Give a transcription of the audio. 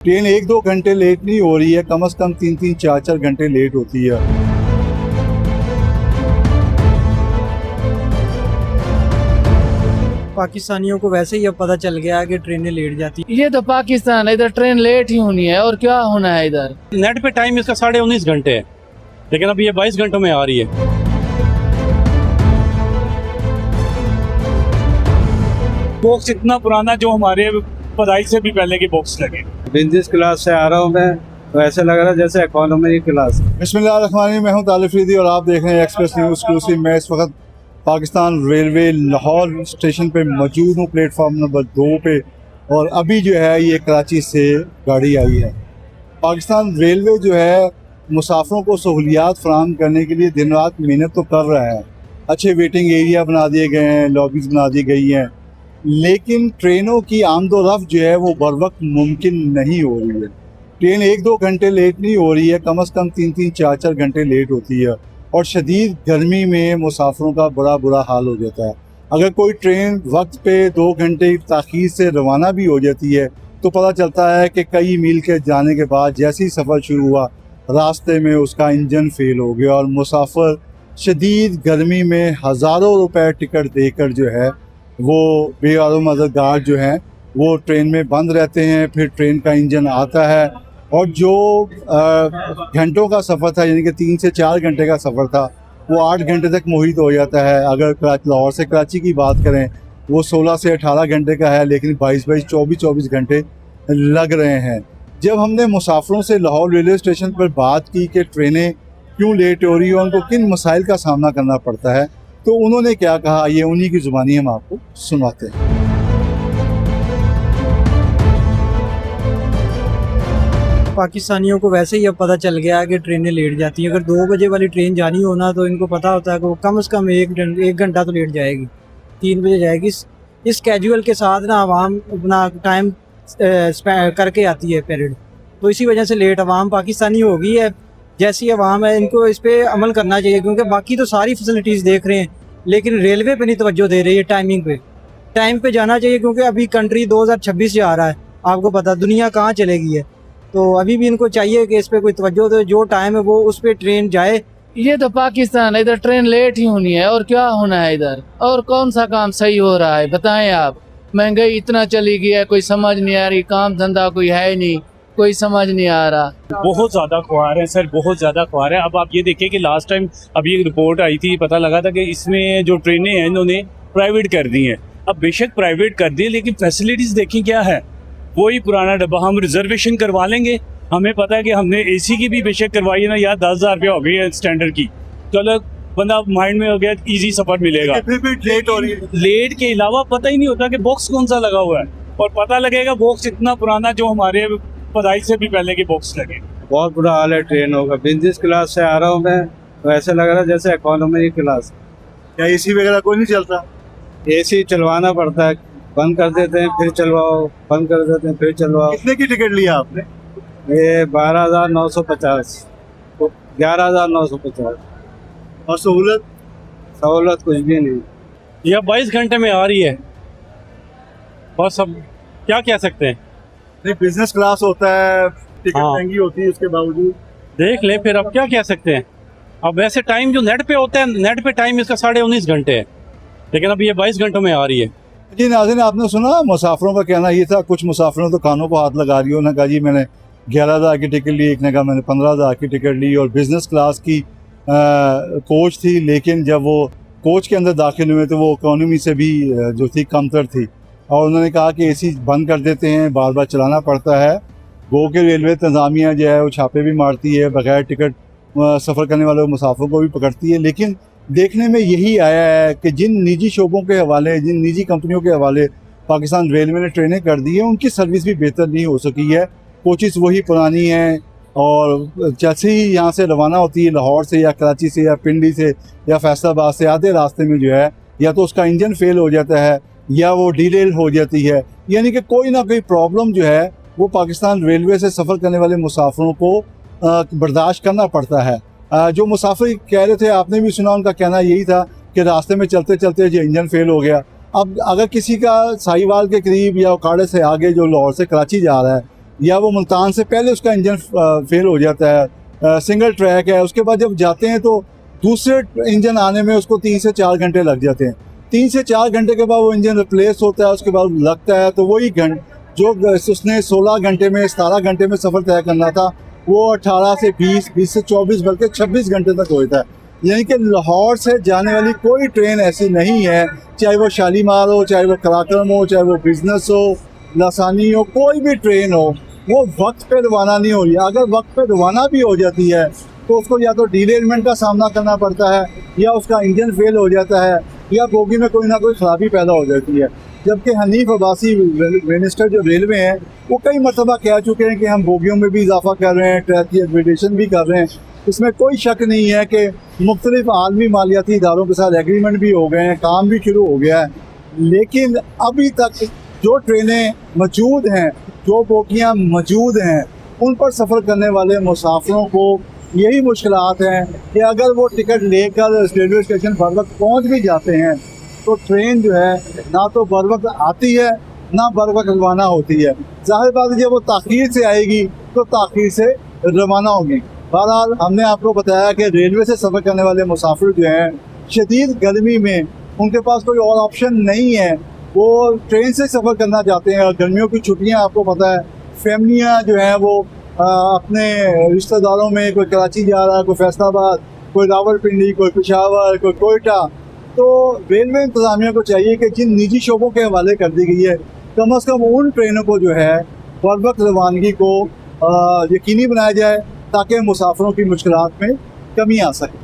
Train 1-2 घंटे late नहीं हो रही है, कम से कम 3-3 4-4 घंटे लेट होती है। पाकिस्तानियों को वैसे ही अब पता चल गया है कि ट्रेनें लेट जाती हैं। ये तो पाकिस्तान है, इधर ट्रेन लेट ही होनी है और क्या होना है इधर। नेट पे टाइम इसका 19.5 घंटे है, लेकिन अब ये 22 घंटों में आ रही है। बॉक्स इतना पुराना जो हमारे पढ़ाई से भी पहले के बॉक्स लगे। बिजनेस क्लास से आ रहा हूँ मैं, तो ऐसे लग रहा है जैसे इकोनॉमी क्लास। बिस्मिल्लाहिर्रहमानिर्रहीम, मैं हूं तालिब फरीदी और आप देख रहे हैं एक्सप्रेस न्यूज़ एक्सक्लूसिव। मैं इस वक्त पाकिस्तान रेलवे लाहौर स्टेशन पे मौजूद हूँ, प्लेटफॉर्म नंबर 2 पे। और अभी जो है ये कराची से गाड़ी आई है। पाकिस्तान रेलवे जो है मुसाफिरों को सहूलियात फराहम करने के लिए दिन रात मेहनत तो कर रहा है। अच्छे वेटिंग एरिया बना दिए गए हैं, लॉबीज़ बना दी गई हैं, लेकिन ट्रेनों की आमदोरफ्त जो है वो बर वक्त मुमकिन नहीं हो रही है। ट्रेन 1-2 घंटे लेट नहीं हो रही है, कम से कम 3-3 4-4 घंटे लेट होती है। और शदीद गर्मी में मुसाफिरों का बड़ा बुरा हाल हो जाता है। अगर कोई ट्रेन वक्त पे 2 घंटे ताख़ीर से रवाना भी हो जाती है तो पता चलता है कि कई मील के जाने के बाद जैसे ही सफ़र शुरू हुआ, रास्ते में उसका इंजन फेल हो गया और मुसाफिर शदीद गर्मी में हज़ारों रुपए टिकट देकर जो है वो बेआरो मददगार जो हैं वो ट्रेन में बंद रहते हैं। फिर ट्रेन का इंजन आता है और जो घंटों का सफ़र था, यानी कि 3 से 4 घंटे का सफ़र था, वो 8 घंटे तक मुहित हो जाता है। अगर लाहौर से कराची की बात करें, वो 16 से 18 घंटे का है, लेकिन 22-22 24-24 घंटे लग रहे हैं। जब हमने मुसाफिरों से लाहौर रेलवे स्टेशन पर बात की कि ट्रेनें क्यों लेट हो रही है, उनको किन मसाइल का सामना करना पड़ता है, तो उन्होंने क्या कहा, ये उन्हीं की ज़ुबानी हम आपको सुनाते हैं। पाकिस्तानियों को वैसे ही अब पता चल गया है कि ट्रेनें लेट जाती हैं। अगर 2 बजे वाली ट्रेन जानी हो ना, तो इनको पता होता है कि वो कम से कम एक घंटा तो लेट जाएगी, 3 बजे जाएगी। इस कैजुअल के साथ ना आवाम अपना टाइम करके आती है पीरियड, तो इसी वजह से लेट आवाम पाकिस्तानी हो गई है। जैसी आवाम है, इनको इस पर अमल करना चाहिए, क्योंकि बाकी तो सारी फैसिलिटीज़ देख रहे हैं, लेकिन रेलवे पे नहीं तवज्जो दे रही है। टाइम पे जाना चाहिए, क्योंकि अभी कंट्री 2026 जा रहा है, आपको पता दुनिया कहाँ चलेगी है। तो अभी भी इनको चाहिए कि इस पर कोई तवज्जो दे, जो टाइम है वो उस पर ट्रेन जाए। ये तो पाकिस्तान है, इधर ट्रेन लेट ही होनी है और क्या होना है इधर। और कौन सा काम सही हो रहा है बताएं आप। महंगाई इतना चली गई है, कोई समझ नहीं आ रही, काम धंधा कोई है नहीं, कोई समझ नहीं आ रहा। बहुत ज़्यादा ख्वार है सर, बहुत ज़्यादा ख्वार है। अब आप ये देखिए कि लास्ट टाइम अभी एक रिपोर्ट आई थी, पता लगा था कि इसमें जो ट्रेनें हैं इन्होंने प्राइवेट कर दी हैं। अब बेशक प्राइवेट कर दी, लेकिन फैसिलिटीज़ देखें क्या है, वही पुराना डब्बा। हम रिजर्वेशन करवा लेंगे, हमें पता है कि हमने एसी की भी बेशक करवाई है ना, यार 10,000 रुपया हो गई है स्टैंडर्ड की, चलो बंदा माइंड में हो गया, इजी सफ़र मिलेगा। फिर भी लेट हो रही है। लेट के अलावा पता ही नहीं होता कि बॉक्स कौन सा लगा हुआ है, और पता लगेगा बॉक्स इतना पुराना जो हमारे पढ़ाई से भी पहले के बॉक्स लगे। बहुत बुरा हाल है ट्रेनों का। बिजनेस क्लास से आ रहा हूँ मैं, तो ऐसे लग रहा है जैसे इकोनॉमी क्लास। क्या एसी वगैरह कोई नहीं चलता? एसी चलवाना पड़ता है, बंद कर देते हैं फिर चलवाओ, बंद कर देते हैं फिर चलवाओ। कितने की टिकट लिया आपने? ये 12,950, 11,950। और सहूलत कुछ भी नहीं। यह 22 घंटे में आ रही है, बस अब क्या कह सकते हैं। नहीं, बिजनेस क्लास होता है, टिकट हाँ। महंगी होती है, उसके बावजूद देख ले फिर, अब क्या कह सकते हैं। अब वैसे टाइम जो नेट पे होता है, नेट पे टाइम इसका 19.5 घंटे है, लेकिन अब ये 22 घंटों में आ रही है। जी नाज़रीन, आपने सुना मुसाफिरों का कहना ये था। कुछ मुसाफिरों तो कानों को हाथ लगा रही हो, उन्होंने कहा जी मैंने 11,000 की टिकट ली, एक ने कहा मैंने 15,000 की टिकट ली। और बिज़नेस क्लास की कोच थी, लेकिन जब वो कोच के अंदर दाखिल हुए तो वो इकोनॉमी से भी जो थी कमतर थी। और उन्होंने कहा कि एसी बंद कर देते हैं, बार बार चलाना पड़ता है। गो के रेलवे इंतज़ामिया जो है वो छापे भी मारती है, बगैर टिकट सफ़र करने वाले मुसाफिरों को भी पकड़ती है। लेकिन देखने में यही आया है कि जिन निजी शोबों के हवाले, जिन निजी कंपनियों के हवाले पाकिस्तान रेलवे ने ट्रेनें कर दी हैं, उनकी सर्विस भी बेहतर नहीं हो सकी है। कोचिज़ वही पुरानी हैं, और जैसे ही यहाँ से रवाना होती है लाहौर से या कराची से या पिंडी से या फैसलाबाद से, आधे रास्ते में जो है या तो उसका इंजन फेल हो जाता है या वो डिलेल हो जाती है। यानी कि कोई ना कोई प्रॉब्लम जो है वो पाकिस्तान रेलवे से सफ़र करने वाले मुसाफिरों को बर्दाश्त करना पड़ता है। जो मुसाफिर कह रहे थे, आपने भी सुना, उनका कहना यही था कि रास्ते में चलते चलते जो इंजन फेल हो गया। अब अगर किसी का साहिवाल के करीब या उकाड़े से आगे जो लाहौर से कराची जा रहा है, या वो मुल्तान से पहले उसका इंजन फेल हो जाता है, सिंगल ट्रैक है, उसके बाद जब जाते हैं तो दूसरे इंजन आने में उसको 3 से 4 घंटे लग जाते हैं। 3 से 4 घंटे के बाद वो इंजन रिप्लेस होता है, उसके बाद लगता है तो वही जो उसने 16 घंटे में 17 घंटे में सफ़र तय करना था वो 18 से 20 से 24 बल्कि 26 घंटे तक होता है। यानी कि लाहौर से जाने वाली कोई ट्रेन ऐसी नहीं है, चाहे वो शालीमार हो, चाहे वो कराक्रम हो, चाहे वो बिजनेस हो, लासानी हो, कोई भी ट्रेन हो, वो वक्त पे रवाना नहीं हो रही है। अगर वक्त पे रवाना भी हो जाती है तो उसको या तो डिलेरमेंट का सामना करना पड़ता है, या उसका इंजन फेल हो जाता है, या बोगी में कोई ना कोई खराबी पैदा हो जाती है। जबकि हनीफ अब्बासी मिनिस्टर जो रेलवे हैं वो कई मरतबा कह चुके हैं कि हम बोगियों में भी इजाफा कर रहे हैं, ट्रैक की अपग्रेडेशन भी कर रहे हैं। इसमें कोई शक नहीं है कि मुख्तलिफ आलमी मालियाती इदारों के साथ एग्रीमेंट भी हो गए हैं, काम भी शुरू हो गया है, लेकिन अभी तक जो ट्रेनें मौजूद हैं, जो बोगियाँ मौजूद हैं, उन पर सफ़र करने वाले मुसाफिरों को यही मुश्किलात हैं कि अगर वो टिकट लेकर रेलवे स्टेशन बर वक्त पहुँच भी जाते हैं तो ट्रेन जो है ना तो बर वक्त आती है ना बर वक्त रवाना होती है। ज़ाहिर बात है जब वो ताख़ीर से आएगी तो ताख़ीर से रवाना होगी। बहरहाल हमने आपको बताया कि रेलवे से सफ़र करने वाले मुसाफिर जो हैं शदीद गर्मी में उनके पास कोई और ऑप्शन नहीं है, वो ट्रेन से सफ़र करना चाहते हैं। और गर्मियों की छुट्टियाँ आपको पता है, फैमिलियाँ जो हैं वो अपने रिश्तेदारों में, कोई कराची जा रहा है, कोई फैसलाबाद, कोई रावलपिंडी, कोई पेशावर, कोई कोयटा। तो रेलवे इंतज़ामिया को चाहिए कि जिन निजी शोबों के हवाले कर दी गई है, कम अज़ कम उन ट्रेनों को जो है बर वक्त रवानगी को यकीनी बनाया जाए ताकि मुसाफिरों की मुश्किलात में कमी आ सके।